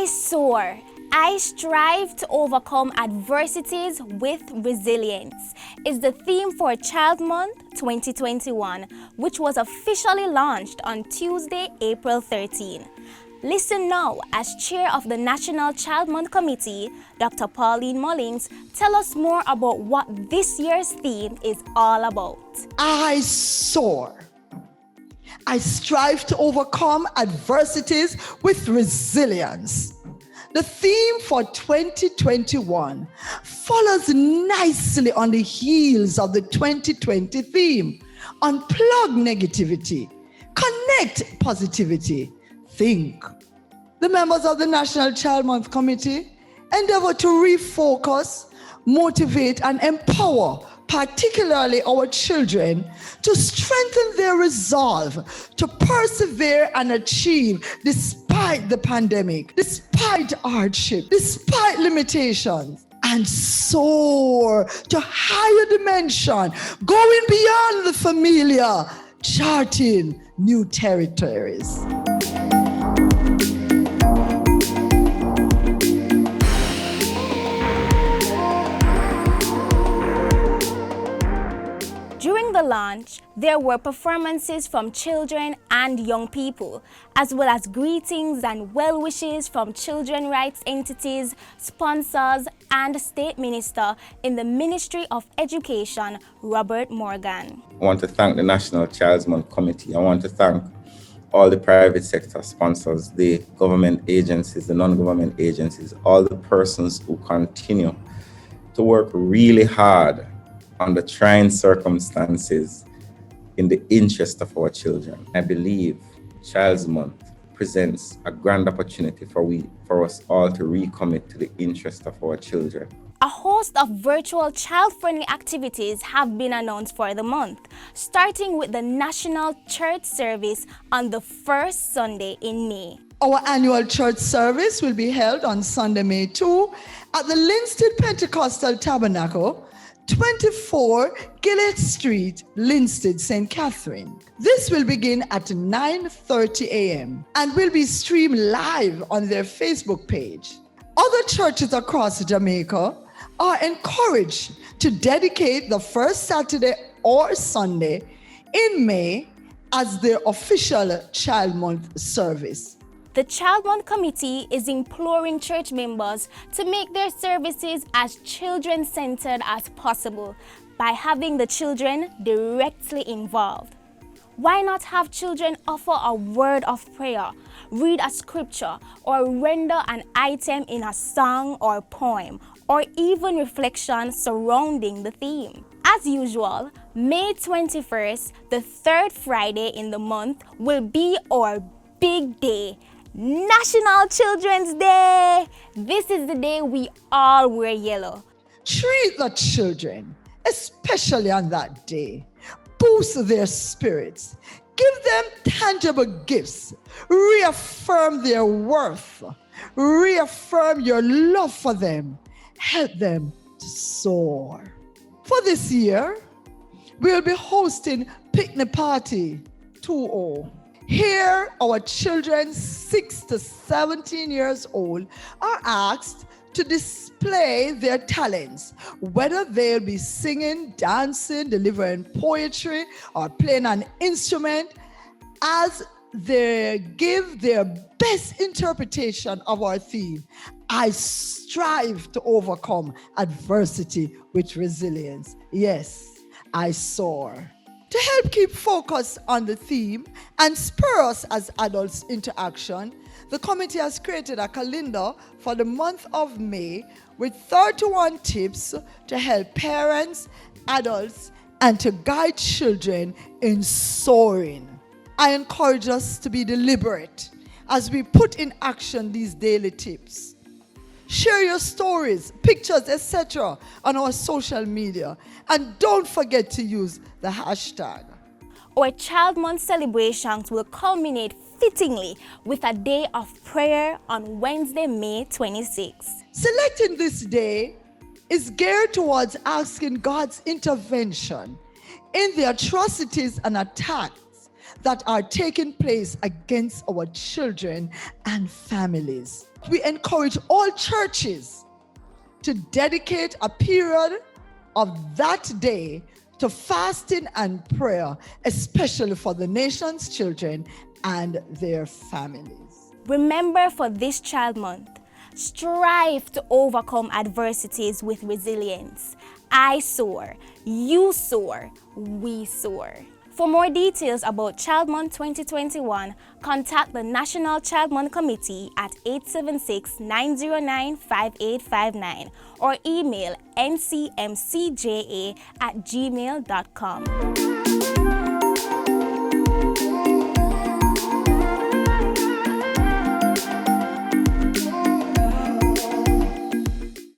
I soar. I strive to overcome adversities with resilience is the theme for Child Month 2021, which was officially launched on Tuesday, April 13. Listen now as Chair of the National Child Month Committee, Dr. Pauline Mullings, tell us more about what this year's theme is all about. I soar. I strive to overcome adversities with resilience. The theme for 2021 follows nicely on the heels of the 2020 theme. Unplug negativity, connect positivity, think. The members of the National Child Month Committee endeavor to refocus, motivate, and empower particularly our children, to strengthen their resolve to persevere and achieve despite the pandemic, despite hardship, despite limitations, and soar to higher dimension, going beyond the familiar, charting new territories. During the launch, there were performances from children and young people, as well as greetings and well wishes from children rights entities, sponsors, and State Minister in the Ministry of Education, Robert Morgan. I want to thank the National Child Month Committee. I want to thank all the private sector sponsors, the government agencies, the non-government agencies, all the persons who continue to work really hard under trying circumstances in the interest of our children. I believe Child's Month presents a grand opportunity for us all to recommit to the interest of our children. A host of virtual child-friendly activities have been announced for the month, starting with the National Church Service on the first Sunday in May. Our annual church service will be held on Sunday, May 2 at the Linstead Pentecostal Tabernacle, 24 Gillett Street, Linstead, St. Catherine. This will begin at 9:30 a.m. and will be streamed live on their Facebook page. Other churches across Jamaica are encouraged to dedicate the first Saturday or Sunday in May as their official Child Month service. The Child Month Committee is imploring church members to make their services as children-centered as possible by having the children directly involved. Why not have children offer a word of prayer, read a scripture, or render an item in a song or poem, or even reflection surrounding the theme? As usual, May 21st, the third Friday in the month, will be our big day, National Children's Day. This is the day we all wear yellow. Treat the children, especially on that day. Boost their spirits. Give them tangible gifts. Reaffirm their worth. Reaffirm your love for them. Help them to soar. For this year, we'll be hosting Picnic Party 2.0. Here, our children 6 to 17 years old are asked to display their talents, whether they'll be singing, dancing, delivering poetry, or playing an instrument, as they give their best interpretation of our theme. I strive to overcome adversity with resilience. Yes, I soar. To help keep focus on the theme and spur us as adults into action, the committee has created a calendar for the month of May with 31 tips to help parents, adults, and to guide children in soaring. I encourage us to be deliberate as we put in action these daily tips. Share your stories, pictures, etc. on our social media. And don't forget to use the hashtag. Our Child Month celebrations will culminate fittingly with a day of prayer on Wednesday, May 26. Selecting this day is geared towards asking God's intervention in the atrocities and attacks that are taking place against our children and families. We encourage all churches to dedicate a period of that day to fasting and prayer, especially for the nation's children and their families. Remember, for this Child Month, strive to overcome adversities with resilience. I soar, you soar, we soar. For more details about Child Month 2021, contact the National Child Month Committee at 876-909-5859 or email ncmcja@gmail.com.